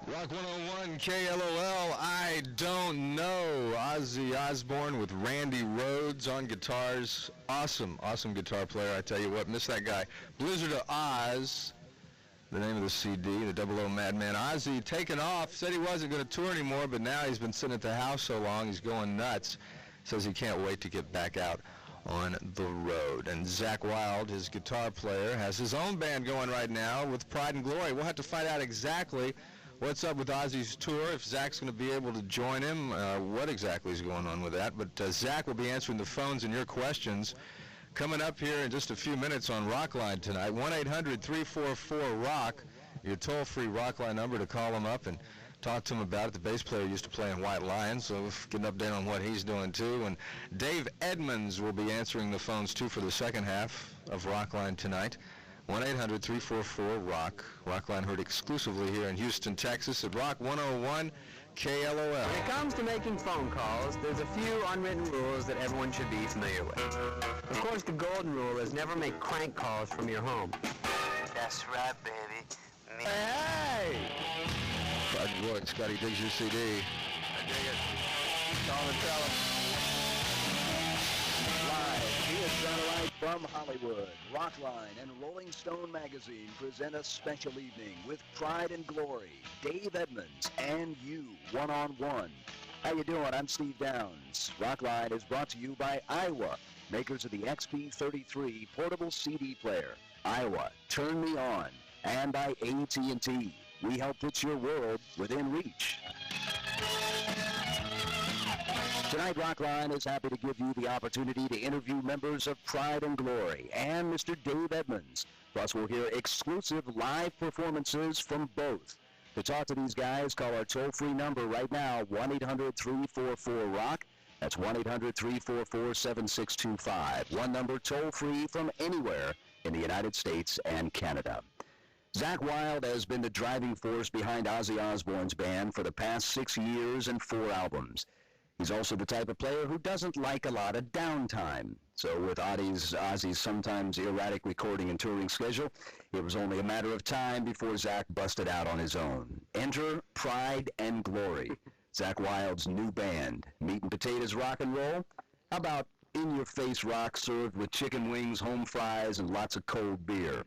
Rock 101 KLOL, I don't know. Ozzy Osbourne with Randy Rhoads on guitars. Awesome, awesome guitar player. I tell you what, miss that guy. Blizzard of Oz, the name of the CD, the Double O Madman. Ozzy taking off, said he wasn't going to tour anymore, but now he's been sitting at the house so long, he's going nuts. Says he can't wait to get back out on the road. And Zakk Wylde, his guitar player, has his own band going right now with Pride and Glory. We'll have to find out exactly what's up with Ozzy's tour, if Zack's going to be able to join him, what exactly is going on with that. But Zakk will be answering the phones and your questions coming up here in just a few minutes on Rockline tonight. 1-800-344-ROCK, your toll-free Rockline number to call him up and talk to him about it. The bass player used to play in White Lion, so we'll get an update on what he's doing too. And Dave Edmonds will be answering the phones too for the second half of Rockline tonight. 1-800-344-ROCK. Rockline heard exclusively here in Houston, Texas at Rock 101 KLOL. When it comes to making phone calls, there's a few unwritten rules that everyone should be familiar with. Of course, the golden rule is never make crank calls from your home. That's right, baby. Me. Hey! Pride Roy, Scotty digs your CD. I dig it. Call and tell him. Live via satellite from Hollywood, Rockline and Rolling Stone magazine present a special evening with Pride and Glory, Dave Edmonds, and you, one-on-one. How you doing? I'm Steve Downs. Rockline is brought to you by Iowa, makers of the XP33 portable CD player. Iowa, turn me on. And by AT&T. We help put your world within reach. Tonight, Rockline is happy to give you the opportunity to interview members of Pride and Glory and Mr. Dave Edmonds. Plus, we'll hear exclusive live performances from both. To talk to these guys, call our toll-free number right now, 1-800-344-ROCK. That's 1-800-344-7625. One number toll-free from anywhere in the United States and Canada. Zakk Wylde has been the driving force behind Ozzy Osbourne's band for the past 6 years and 4 albums. He's also the type of player who doesn't like a lot of downtime. So with Ozzy's sometimes erratic recording and touring schedule, it was only a matter of time before Zakk busted out on his own. Enter Pride and Glory, Zakk Wylde's new band. Meat and potatoes rock and roll? How about in-your-face rock served with chicken wings, home fries, and lots of cold beer?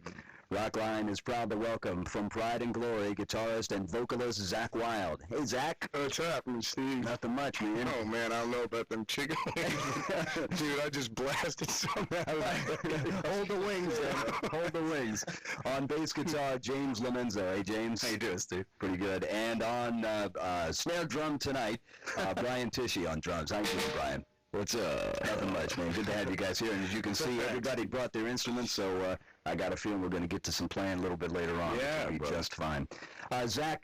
Rockline is proud to welcome from Pride and Glory guitarist and vocalist Zakk Wylde. Hey, Zakk. What's happening, Steve? Nothing much, man. Oh, man, I don't know about them chicken wings. Dude, I just blasted somehow. Hold the wings, then. Hold the wings. On bass guitar, James Lamenzo. Hey, James. How you doing, Steve? Pretty good. And on snare drum tonight, Brian Tishy on drums. How you doing, Brian? What's up? Nothing much, man. Good to have you guys here. And as you can see, everybody brought their instruments, so I got a feeling we're going to get to some playing a little bit later on. Yeah, It'll be just fine. Zakk,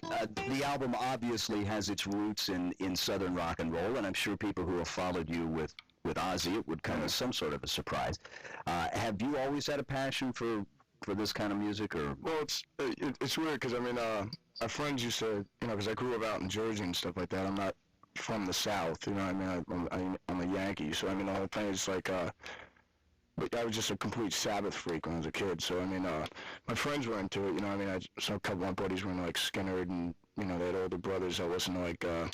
the album obviously has its roots in Southern rock and roll, and I'm sure people who have followed you with Ozzy, it would come as some sort of a surprise. Have you always had a passion for this kind of music, or? Well, it's weird because, I mean, our friends used to, because I grew up out in Jersey and stuff like that. I'm not from the South, you know what I mean? I'm a Yankee, so, I mean, the whole thing is like, but I was just a complete Sabbath freak when I was a kid. So, I mean, my friends were into it, you know what I mean? So a couple of my buddies were into, like, Skinner, and, they had older brothers that listened to, like, the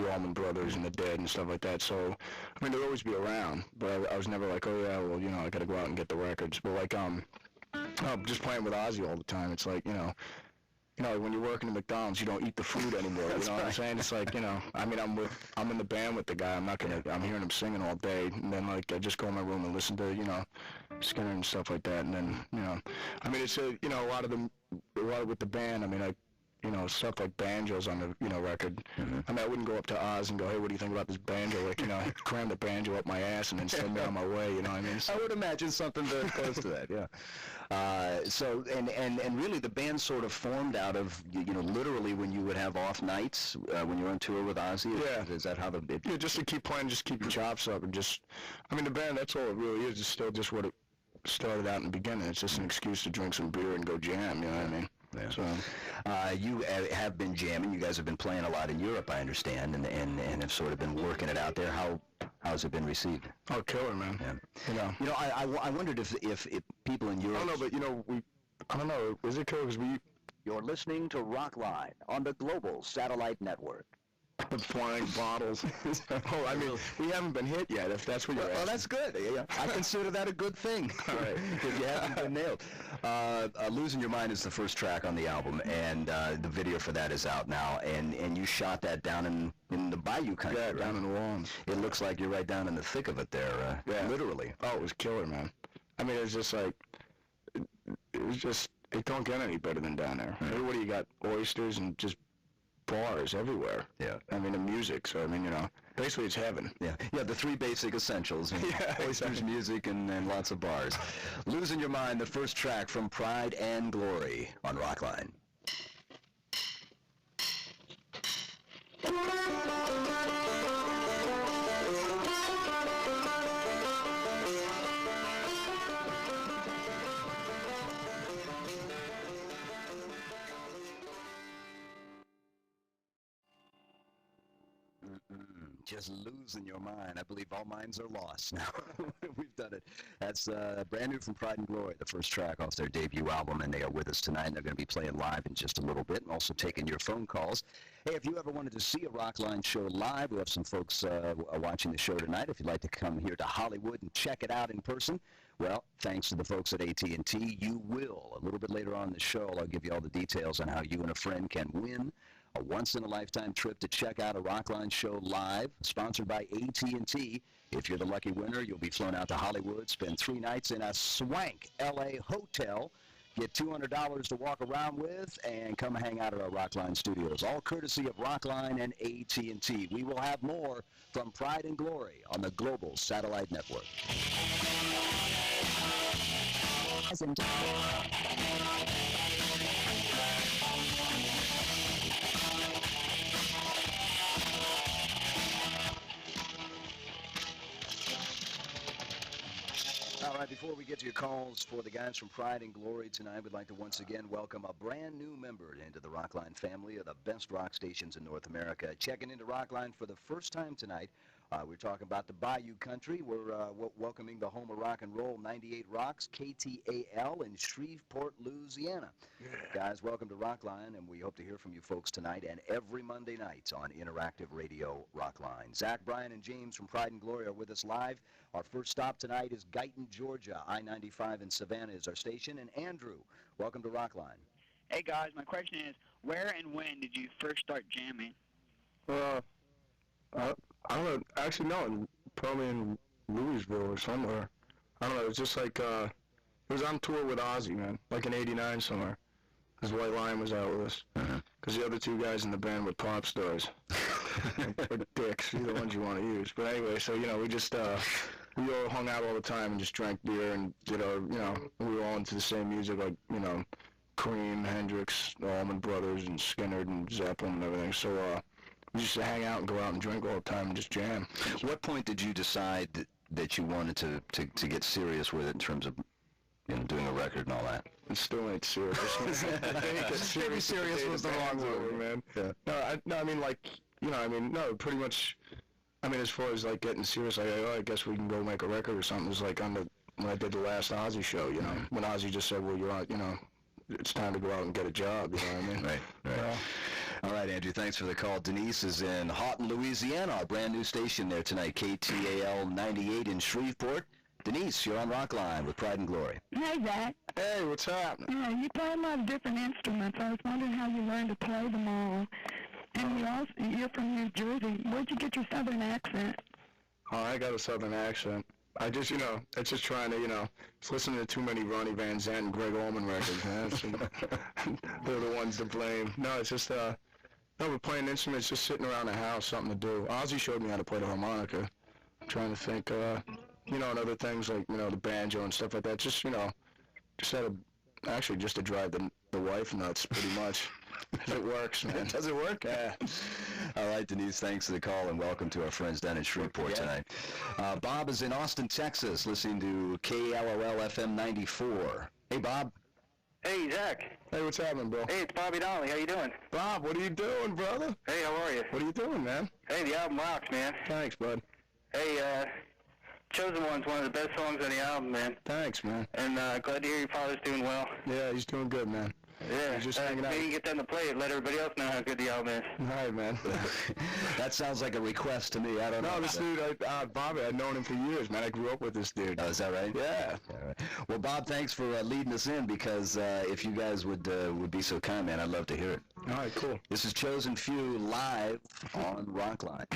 Allman Brothers and the Dead and stuff like that. So, I mean, they'd always be around, but I was never like, oh, yeah, well, I got to go out and get the records. But, like, just playing with Ozzy all the time, it's like, when you're working at McDonald's, you don't eat the food anymore. You know what I'm saying? It's like, I mean, I'm in the band with the guy. I'm hearing him singing all day, and then like I just go in my room and listen to, Skinner and stuff like that, and then, I mean, it's a lot with the band. I mean, stuff like banjos on the, record. Mm-hmm. I mean, I wouldn't go up to Oz and go, hey, what do you think about this banjo? Like, cram the banjo up my ass and then send me on my way, you know what I mean? So, I would imagine something very close to that, yeah. So, and really the band sort of formed out of, literally when you would have off nights, when you were on tour with Ozzy? Yeah. Is that how yeah, just to keep playing, just keep your chops up, and just, I mean, the band, that's all it really is. It's still just what it started out in the beginning. It's just an excuse to drink some beer and go jam, you know what I mean? Yeah. So, you have been jamming. You guys have been playing a lot in Europe, I understand, and have sort of been working it out there. How's it been received? Oh, killer, man. Yeah. I wondered if people in Europe. I don't know, but I don't know. Is it killer? Because You're listening to Rockline on the Global Satellite Network. The flying bottles. Oh, I mean, we haven't been hit yet, if that's what you're asking. Well, that's good. Yeah, I consider that a good thing. All right. If you haven't been nailed. Losing Your Mind is the first track on the album, and the video for that is out now. And you shot that down in the Bayou country. Yeah, right? down in New Orleans. It looks like you're right down in the thick of it there, literally. Oh, it was killer, man. I mean, it's just like, it don't get any better than down there. Everybody got oysters and just bars everywhere. Yeah. I mean, the music. So, I mean, you know, basically it's heaven. Yeah, the three basic essentials. Yeah, oysters, music, and lots of bars. Losing Your Mind, the first track from Pride and Glory on Rockline. Just losing your mind. I believe all minds are lost now. We've done it. That's brand new from Pride and Glory, the first track off their debut album, and they are with us tonight. They're going to be playing live in just a little bit and also taking your phone calls. Hey, if you ever wanted to see a Rockline show live, we have some folks watching the show tonight. If you'd like to come here to Hollywood and check it out in person, well, thanks to the folks at AT&T, you will. A little bit later on in the show, I'll give you all the details on how you and a friend can win a once-in-a-lifetime trip to check out a Rockline show live, sponsored by AT&T. If you're the lucky winner, you'll be flown out to Hollywood, spend 3 nights in a swank L.A. hotel, get $200 to walk around with, and come hang out at our Rockline studios, all courtesy of Rockline and AT&T. We will have more from Pride and Glory on the Global Satellite Network. All right, before we get to your calls for the guys from Pride and Glory tonight, we'd like to once again welcome a brand new member into the Rockline family of the best rock stations in North America. Checking into Rockline for the first time tonight, we're talking about the Bayou Country. We're welcoming the home of rock and roll, 98 Rocks, KTAL in Shreveport, Louisiana. Yeah. Guys, welcome to Rockline, and we hope to hear from you folks tonight and every Monday night on Interactive Radio Rockline. Zach, Brian, and James from Pride and Glory are with us live. Our first stop tonight is Guyton, Georgia. I-95 in Savannah is our station. And Andrew, welcome to Rockline. Hey, guys, my question is, where and when did you first start jamming? I don't know. Actually, no, probably in Louisville or somewhere. I don't know. It was just like, it was on tour with Ozzy, man, like in '89 somewhere. Because White Lion was out with us. Because the other 2 guys in the band were pop stars. Or dicks, either ones you want to use. But anyway, so, you know, we just, we all hung out all the time and just drank beer and did our, you know, we were all into the same music, like, you know, Cream, Hendrix, the Allman Brothers, and Skinner, and Zeppelin, and everything. So, we used to hang out and go out and drink all the time and just jam. What point did you decide that you wanted to get serious with it in terms of, you know, doing a record and all that? It still ain't serious. Maybe serious was the wrong word, man. Yeah. I mean, like, you know, I mean, no, pretty much, I mean, as far as, like, getting serious, like, oh, I guess we can go make a record or something. It was like when I did the last Ozzy show, you know, when Ozzy just said, well, you're out, you know, it's time to go out and get a job, you know what I mean? Right. All right, Andrew, thanks for the call. Denise is in Houghton, Louisiana, our brand new station there tonight, KTAL 98 in Shreveport. Denise, you're on Rockline with Pride and Glory. Hey, Zach. Hey, what's happening? Yeah, you play a lot of different instruments. I was wondering how you learned to play them all. And you're from New Jersey. Where'd you get your southern accent? Oh, I got a southern accent. I just, you know, it's just trying to, you know, it's listening to too many Ronnie Van Zant and Greg Allman records, man. They're the ones to blame. No, it's just, no, we're playing instruments, just sitting around the house, something to do. Ozzy showed me how to play the harmonica. I'm trying to think, you know, and other things like, you know, the banjo and stuff like that. Just, you know, just just to drive the wife nuts, pretty much. It works, man. Does it work? Yeah. All right, Denise, thanks for the call, and welcome to our friends down in Shreveport tonight. Bob is in Austin, Texas, listening to KLOL FM 94. Hey, Bob. Hey, Zach. Hey, what's happening, bro? Hey, it's Bobby Donnelly. How you doing? Bob, what are you doing, brother? Hey, how are you? What are you doing, man? Hey, the album rocks, man. Thanks, bud. Hey, Chosen One's one of the best songs on the album, man. Thanks, man. And glad to hear your father's doing well. Yeah, he's doing good, man. Yeah, just hanging out. maybe you get them to play it, let everybody else know how good the album is. All right, man. That sounds like a request to me. I don't know. No, this dude, Bobby, I've known him for years, man. I grew up with this dude. Oh, is that right? Yeah. All right. Well, Bob, thanks for leading us in, because if you guys would be so kind, man, I'd love to hear it. All right, cool. This is Chosen Few live on Rockline.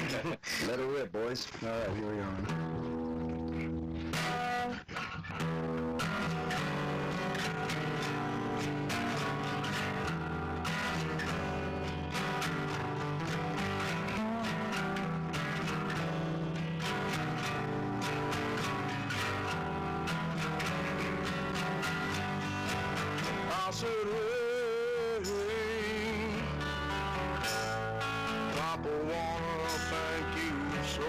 Let her rip, boys. All right, here we go. I said, hey, Papa, wanna thank you so.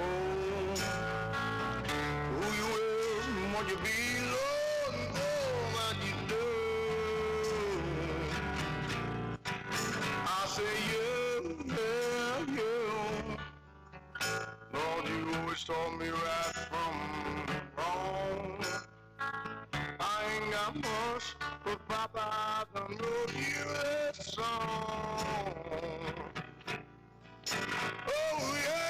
Who you is and what you be, Lord, and all that you do. I say, yeah, Lord, you always taught me right from wrong. I ain't got much, but Papa, I done wrote you a song. Oh, yeah.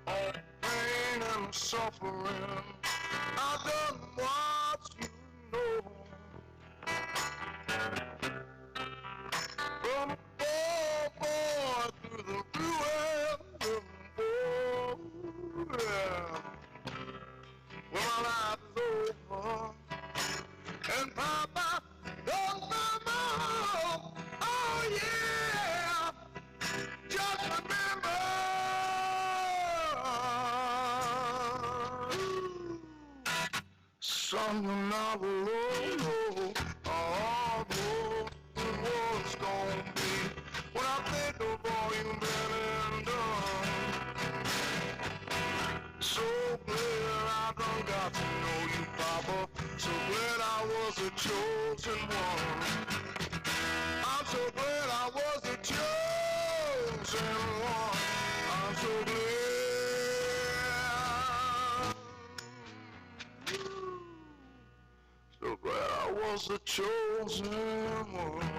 All pain and suffering, I done what you know. From a poor boy through the ruins of the world, yeah. When my life is over and Papa don't come home, oh yeah, just remember, son, you're not alone. Oh, what's gonna be when I think of all you've been and done? So glad I done got to know you, Papa. So glad I was the chosen one. I'm so glad I was the chosen one. I'm so glad. So glad I was the chosen one.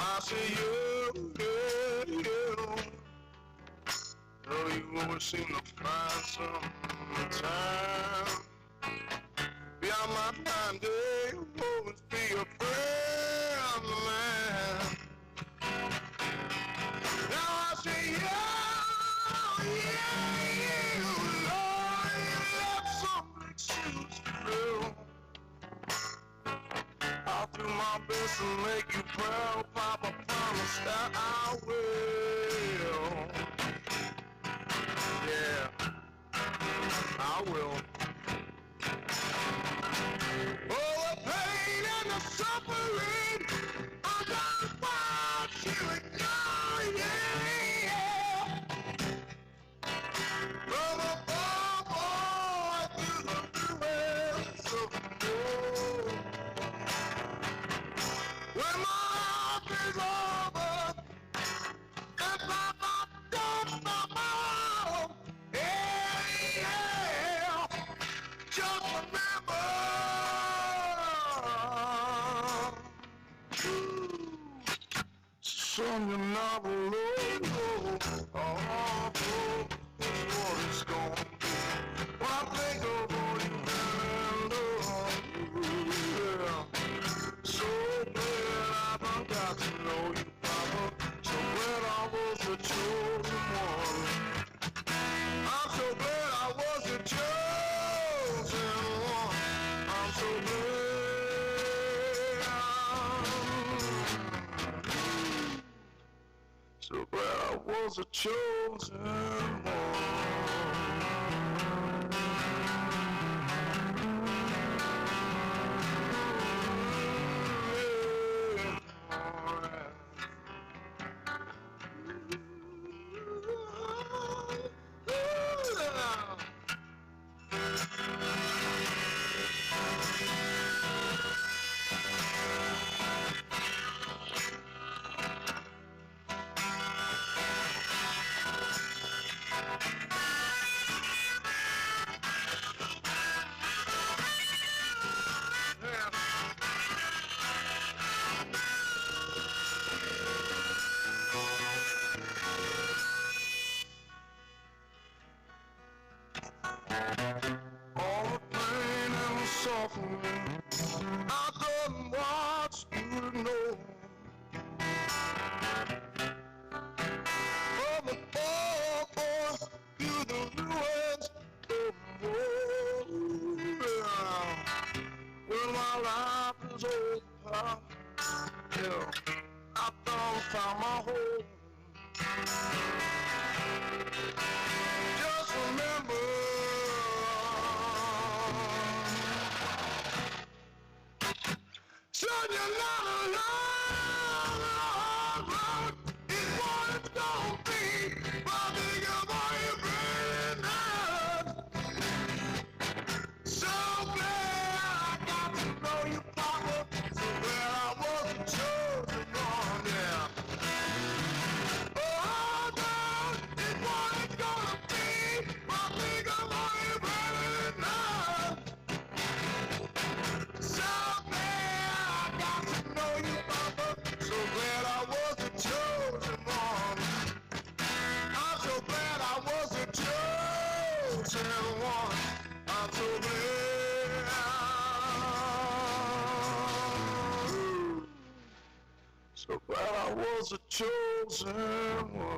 I say you. Oh, you always seem to find some time. Beyond my time, day, you always be a friend, man. Now I say Lord, you left some excuse to do. I'll do my best to make you proud, Papa, promise that I will. Yeah, I will. Oh, the pain and the suffering, I got watch you enjoy, yeah. From a poor boy to the ruins of the world. When my life is over, and Papa don't come home, yeah, just remember, son, you're not alone. Oh, that's what it's gonna be. When I think of all you've been and done, yeah. So glad I done got to know you, Papa. So glad I was the chosen one. I'm so glad I was the chosen one. I'm so glad. So glad I was the chosen one. years old, pal. Yeah, I done found my home. Just remember, son, you're not alone. It's what it's gonna be. But think about you burning up. So glad I got to know you, Papa. So glad I was the chosen one, yeah. Oh, God, it's what it's gonna be. But think about you burning up. So glad I got to know you, Papa. So glad I was the chosen one. I'm so glad I was the chosen one. I'm so glad. So glad I was the chosen one.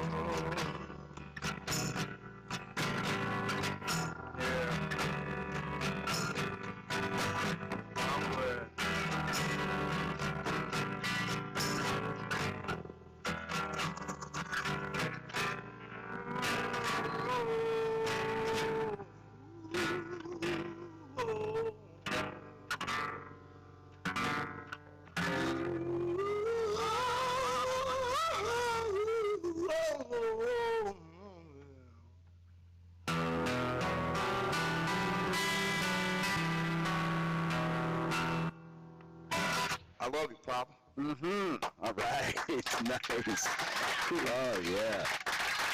Yeah. I'm glad. I love you, Papa. All right. Nice. Oh, yeah.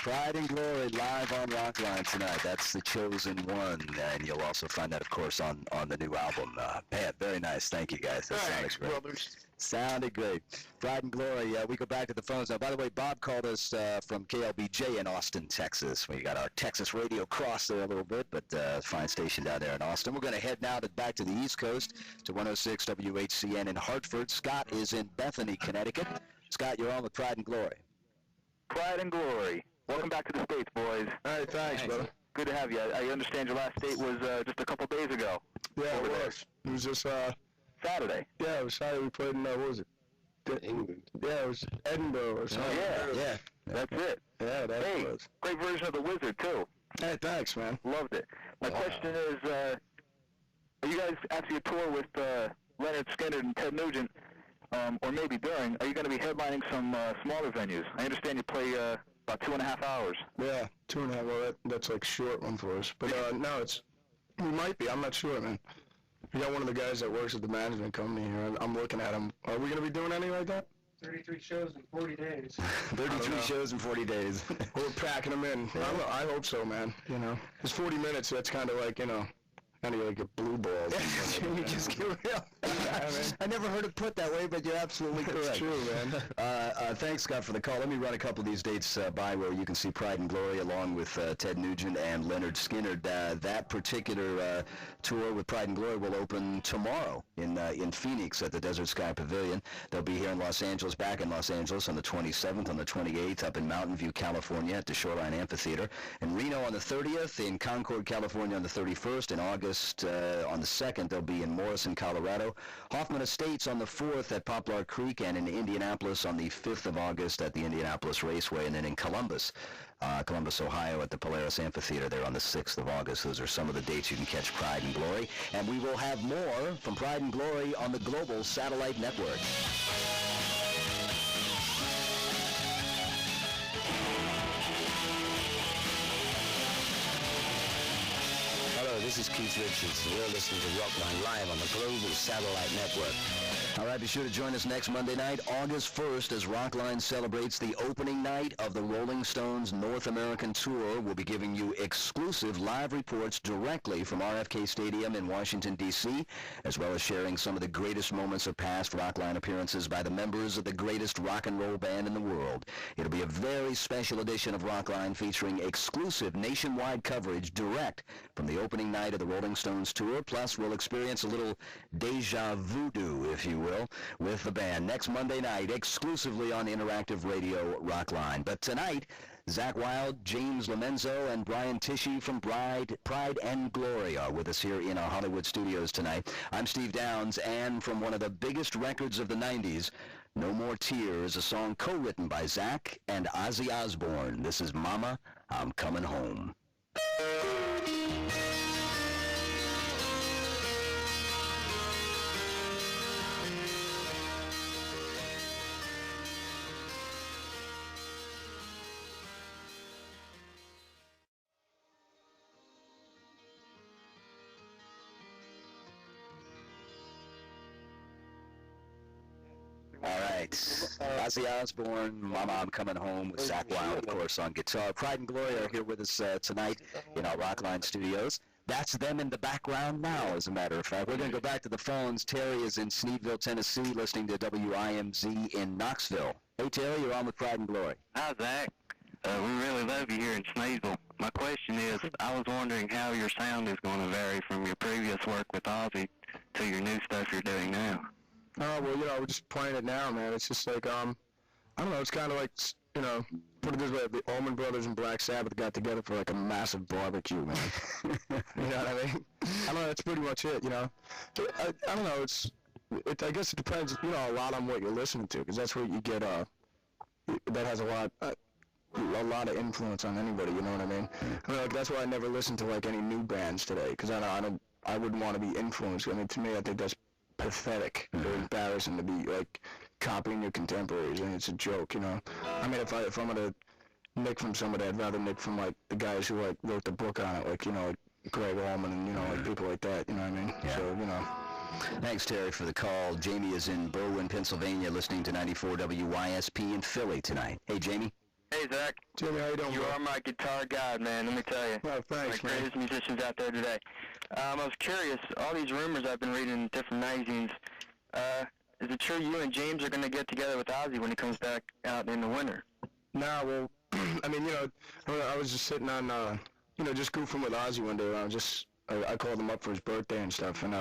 Pride and Glory live on Rockline tonight. That's The Chosen One. And you'll also find that, of course, on the new album. Man, very nice. Thank you, guys. That sounded great. Brothers. Sounded great. Pride and Glory. We go back to the phones now. By the way, Bob called us from KLBJ in Austin, Texas. We got our Texas radio cross there a little bit, but fine station down there in Austin. We're going to head now back to the East Coast to 106 WHCN in Hartford. Scott is in Bethany, Connecticut. Scott, you're on with Pride and Glory. Pride and Glory. Welcome back to the States, boys. All right, thanks, brother. Good to have you. I understand your last date was just a couple days ago. Yeah, Over it there. was. It was just, Saturday. yeah, it was Saturday. We played in, what was it? England. Yeah, it was Edinburgh or something. Yeah. That's it. Yeah, that Hey, was. great version of The Wizard, too. Hey, thanks, man. Loved it. My question is, are you guys, after your tour with Leonard Skinner and Ted Nugent, or maybe during, are you going to be headlining some smaller venues? I understand you play about 2.5 hours. Yeah, 2.5. Well, that's like short one for us. But no, we might be. I'm not sure, man. We got one of the guys that works at the management company here. I'm looking at him. Are we going to be doing anything like that? 33 shows in 40 days. 33 shows in 40 days. We're packing them in. I hope so, man. You know, it's 40 minutes. So that's kind of like, you know, kind of like a blue ball. You just get real. I never heard it put that way, but you're absolutely correct. It's true, man. Thanks, Scott, for the call. Let me run a couple of these dates by where you can see Pride and Glory along with Ted Nugent and Leonard Skinner. That particular tour with Pride and Glory will open tomorrow in Phoenix at the Desert Sky Pavilion. They'll be here in Los Angeles, back in Los Angeles on the 27th, on the 28th, up in Mountain View, California at the Shoreline Amphitheater. In Reno on the 30th, in Concord, California on the 31st, in August on the 2nd, they'll be in Morrison, Colorado. Hoffman Estates on the 4th at Poplar Creek, and in Indianapolis on the 5th of August at the Indianapolis Raceway, and then in Columbus, Ohio at the Polaris Amphitheater there on the 6th of August. Those are some of the dates you can catch Pride and Glory. And we will have more from Pride and Glory on the Global Satellite Network. Hello, this is Keith Richards, and you're listening to Rockline live on the Global Satellite Network. All right, be sure to join us next Monday night, August 1st, as Rockline celebrates the opening night of the Rolling Stones North American Tour. We'll be giving you exclusive live reports directly from RFK Stadium in Washington, D.C., as well as sharing some of the greatest moments of past Rockline appearances by the members of the greatest rock and roll band in the world. It'll be a very special edition of Rockline featuring exclusive nationwide coverage direct from the opening night of the Rolling Stones Tour. Plus, we'll experience a little deja voodoo, if you will, with the band next Monday night, exclusively on Interactive Radio Rockline. But tonight, Zach Wilde, James Lomenzo, and Brian Tishy from Pride and Glory are with us here in our Hollywood studios tonight. I'm Steve Downs, and from one of the biggest records of the 90s, No More Tears, a song co-written by Zach and Ozzy Osbourne. This is Mama, I'm Coming Home. All right. Ozzy Osbourne, Mama, I'm Coming Home, with Zach Wilde, of course, on guitar. Pride and Glory are here with us tonight in our Rockline studios. That's them in the background now, as a matter of fact. We're going to go back to the phones. Terry is in Sneedville, Tennessee, listening to WIMZ in Knoxville. Hey, Terry, you're on with Pride and Glory. Hi, Zach. We really love you here in Sneedville. My question is, I was wondering how your sound is going to vary from your previous work with Ozzy to your new stuff you're doing now. Oh, well, we're just playing it now, man. It's just like, I don't know, it's kind of like, put it this way, the Allman Brothers and Black Sabbath got together for like a massive barbecue, man. You know what I mean? I don't know, that's pretty much it, I don't know, I guess it depends, a lot on what you're listening to, because that's what you get, that has a lot of influence on anybody, you know what I mean? Like, that's why I never listen to like any new bands today, because I wouldn't want to be influenced. I mean, to me, I think that's pathetic or embarrassing to be like copying your contemporaries, and it's a joke, I mean, if I'm gonna nick from somebody, I'd rather nick from like the guys who like wrote the book on it, like like Greg Allman and like people like that, you know what I mean? Yeah. So Thanks, Terry, for the call. Jamie is in Berwyn, Pennsylvania, listening to 94 WYSP in Philly tonight. Hey, Jamie. Hey, Zach. Jimmy, how you doing? You are my guitar god, man, let me tell you. Oh, thanks, One of the greatest musicians out there today. I was curious, all these rumors I've been reading in different magazines, is it true you and James are going to get together with Ozzy when he comes back out in the winter? Nah, well, I mean, I was just sitting on, just goofing with Ozzy one day. I called him up for his birthday and stuff, and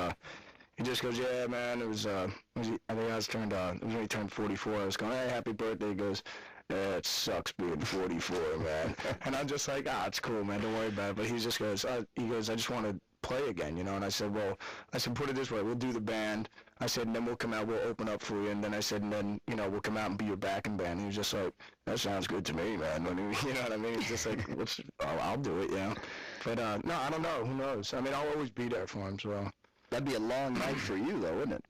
he just goes, yeah, man, I think I was when he turned 44. I was going, hey, happy birthday. He goes, yeah, it sucks being 44, man. And I'm just like, it's cool, man, don't worry about it. But he just goes, I just want to play again, And I said, put it this way, we'll do the band. I said, and then we'll come out, we'll open up for you. And then I said, and then, we'll come out and be your backing band. And he was just like, that sounds good to me, man. You know what I mean? It's just like, I'll do it, But, no, I don't know. Who knows? I mean, I'll always be there for him, so. That'd be a long night for you, though, wouldn't it?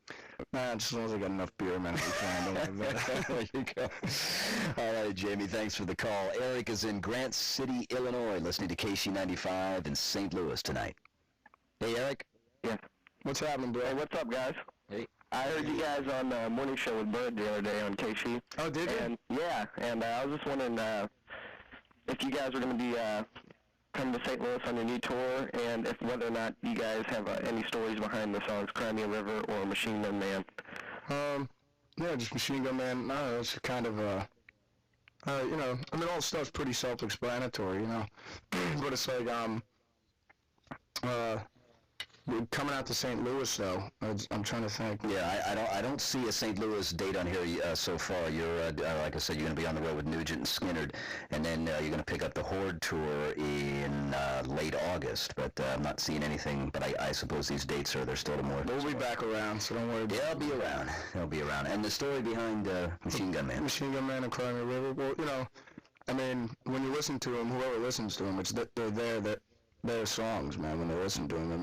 Nah, just as long as I got enough beer, man, I'll be fine. Don't worry about it. There you go. All right, Jamie, thanks for the call. Eric is in Grant City, Illinois, listening to KC95 in St. Louis tonight. Hey, Eric. Yeah. What's happening, bro? Hey, what's up, guys? Hey. I heard you guys on the morning show with Bud the other day on KC. Oh, did you? And, yeah, and I was just wondering if you guys were going to be coming to St. Louis on your new tour, and whether or not you guys have any stories behind the songs Cry Me a River or Machine Gun Man. Yeah, just Machine Gun Man. No, it's kind of, I mean, all the stuff's pretty self-explanatory, But it's like, we're coming out to St. Louis, though. I'm trying to think. Yeah, I don't see a St. Louis date on here so far. You're, like I said, you're going to be on the road with Nugent and Skinnerd, and then you're going to pick up the Horde tour in late August. But I'm not seeing anything. But I suppose these dates they're still more. We'll be back around, so don't worry. Yeah, I'll be around. And the story behind Machine Gun Man. Machine Gun Man and Cry Me a River. Well, I mean, when you listen to them, whoever listens to them, they're there. Their songs, man. When they listen to them, I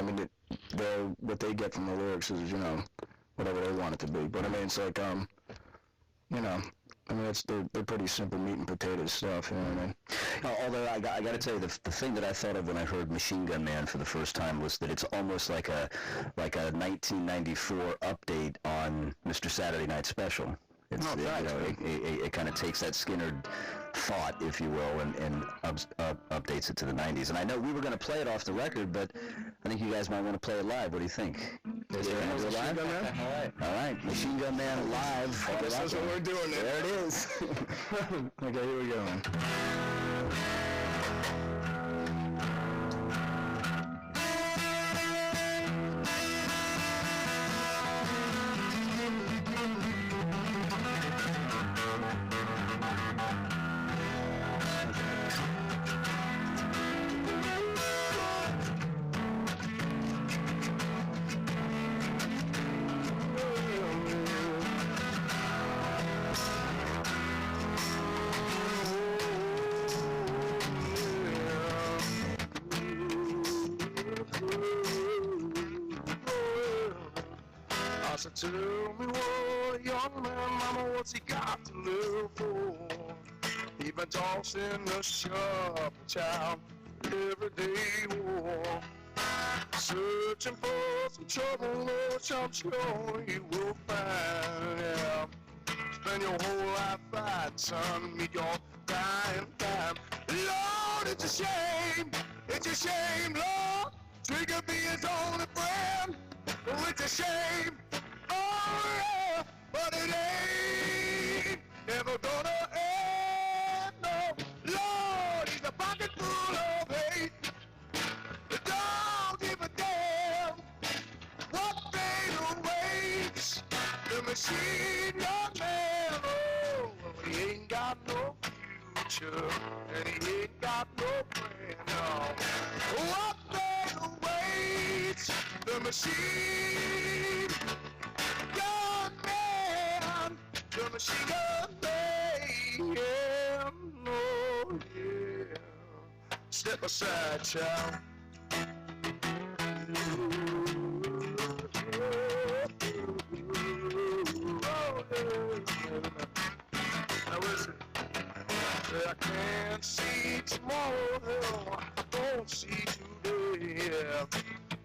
mean, they're what they get from the lyrics is, whatever they want it to be. But I mean, it's like, I mean, they're pretty simple meat and potatoes stuff. You know what I mean? Although I got to tell you, the thing that I thought of when I heard Machine Gun Man for the first time was that it's almost like a 1994 update on Mr. Saturday Night Special. It kind of takes that Skinnerd thought, if you will, and updates it to the 90s. And I know we were going to play it off the record, but I think you guys might want to play it live. What do you think? Is there any live? All right, Machine Gun Man live. I guess that's what we're doing. There it is. Okay, here we go, man. Tell me what a young man, mama, what's he got to live for? He been tossing the shop, child, everyday war. Searching for some trouble, which I'm sure you will find, yeah. Spend your whole life fighting, son, meet your dying time. Lord, it's a shame, Lord. Trigger be his only friend. Oh, it's a shame, oh yeah, but it ain't never gonna end, no. Lord, he's a pocket full of hate. Don't give a damn what fate awaits. The machine gun man, oh, he ain't got no future, and he ain't got no plan, no. What fate awaits. The machine gun man, the machine gun man, yeah, oh yeah. Step aside, child. Now listen, I can't see tomorrow, I don't see today, yeah.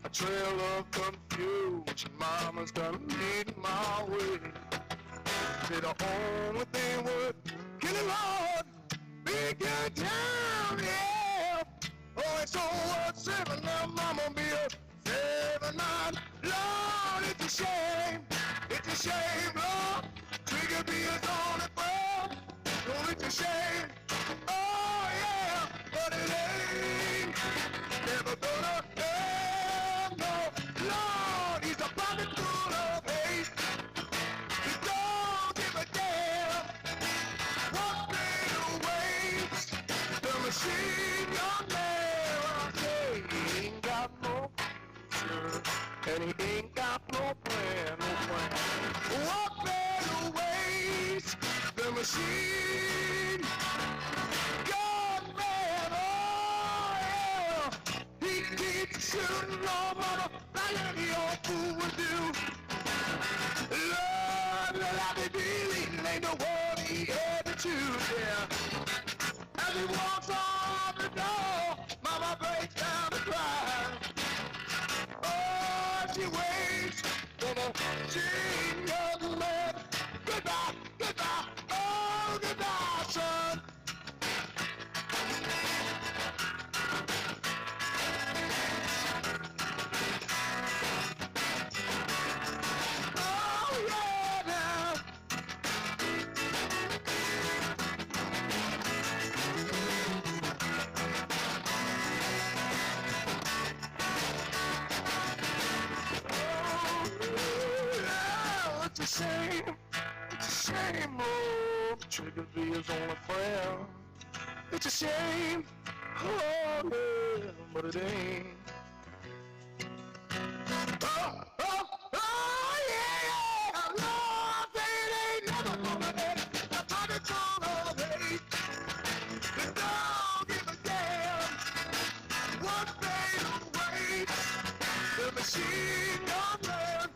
A trail of confusion, mama's done lead my way. Say the only thing worth killing, Lord, big good town, yeah. Oh, it's all worth saving, now mama be a 7-9. Lord, it's a shame, Lord. Trigger be his only friend. Oh, it's a shame, oh yeah, but it ain't never gonna end, no. Lord, he's a pocket full of hate. He don't give a damn what fate awaits. The machine gun man, hey, he ain't got no future, and he ain't got no plan, no plan. What fate awaits. The machine gun man, oh yeah. He keeps shooting no matter like any old fool would do. Lord, let me believe ain't no one he ever choose, yeah. As he walks on the door, mama breaks down and cries. Oh, she waits for the machine gun man. Goodbye, goodbye, oh, goodbye, son. Oh, yeah, now. Oh, it's a shame, oh, the trigger be his only friend. It's a shame, oh, yeah, but it ain't. Oh, yeah, Lord, they ain't never gonna end. The pocket's full of hate. They don't give a damn what fate awaits. The machine gun man,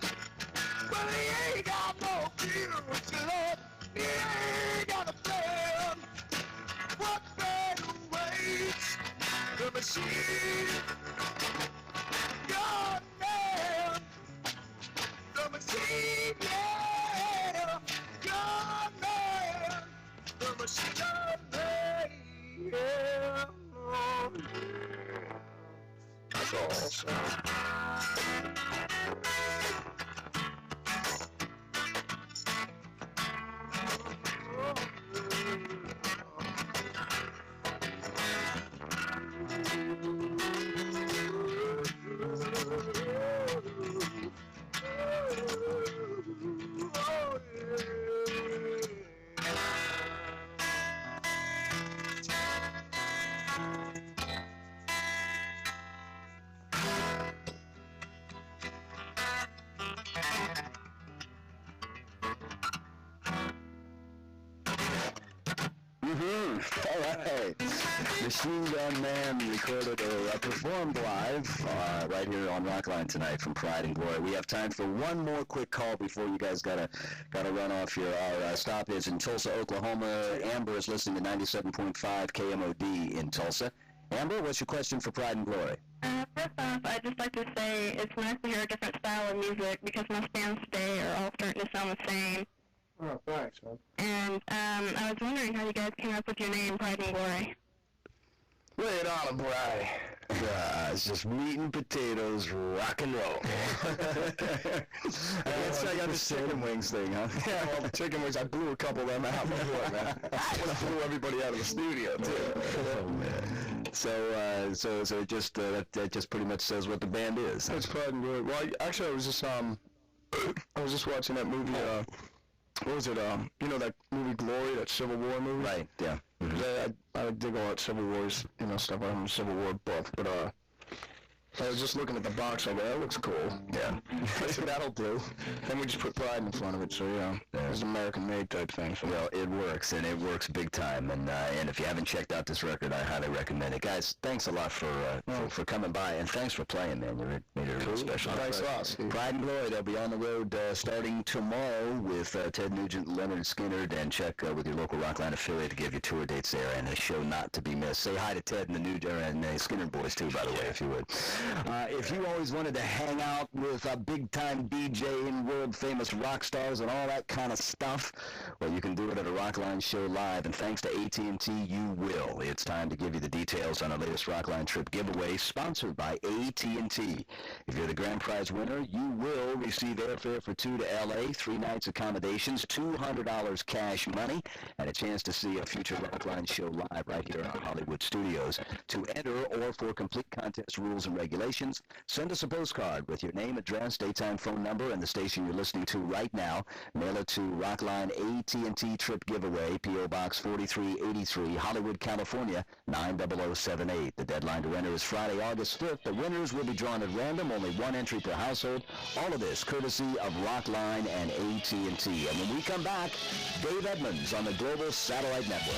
well, he ain't got no future, Lord. He ain't got a plan. What fate awaits. The machine gun man. The machine, yeah, gun man. The machine gun man, yeah, oh, yeah. That's awesome. All right. Machine Gun Man recorded or performed live right here on Rockline tonight from Pride and Glory. We have time for one more quick call before you guys gotta run off here. Our stop is in Tulsa, Oklahoma. Amber is listening to 97.5 KMOD in Tulsa. Amber, what's your question for Pride and Glory? First off, I'd just like to say it's nice to hear a different style of music because most bands today are all starting to sound the same. Oh, thanks, man. And I was wondering how you guys came up with your name, Pride and Glory. Lay it on him, Bry. It's just meat and potatoes, rock and roll. I got the chicken wings thing, huh? Yeah, well, the chicken wings, I blew a couple of them out before, man. I blew everybody out of the studio, too. Oh, man. So it just that just pretty much says what the band is. That's Pride and Glory. Well, actually, I was just watching that movie. What was it? You know that movie Glory, that Civil War movie? Right. Yeah. Mm-hmm. I dig all that Civil Wars, stuff. I'm a Civil War buff, but I was just looking at the box. I go, that looks cool. Yeah. I said, that'll do. Then we just put Pride in front of it, so it's an American-made type thing. So. Well, it works, and it works big time. And if you haven't checked out this record, I highly recommend it. Guys, thanks a lot for coming by, and thanks for playing, man. You made it really special. Thanks a lot, Steve. Pride and Glory, they'll be on the road starting tomorrow with Ted Nugent, Leonard Skinner, and check with your local Rockline affiliate to give you tour dates there, and a show not to be missed. Say hi to Ted and the Nugent and Skinner boys, too, by the way, if you would. If you always wanted to hang out with a big-time DJ and world-famous rock stars and all that kind of stuff, well, you can do it at a Rockline show live, and thanks to AT&T, you will. It's time to give you the details on our latest Rockline trip giveaway, sponsored by AT&T. If you're the grand prize winner, you will receive airfare for 2 to L.A., 3 nights accommodations, $200 cash money, and a chance to see a future Rockline show live right here in our Hollywood studios. To enter or for complete contest rules and regulations, send us a postcard with your name, address, daytime phone number, and the station you're listening to right now. Mail it to Rockline AT&T Trip Giveaway, P.O. Box 4383, Hollywood, California, 90078. The deadline to enter is Friday, August 5th. The winners will be drawn at random, only one entry per household. All of this courtesy of Rockline and AT&T. And when we come back, Dave Edmonds on the Global Satellite Network.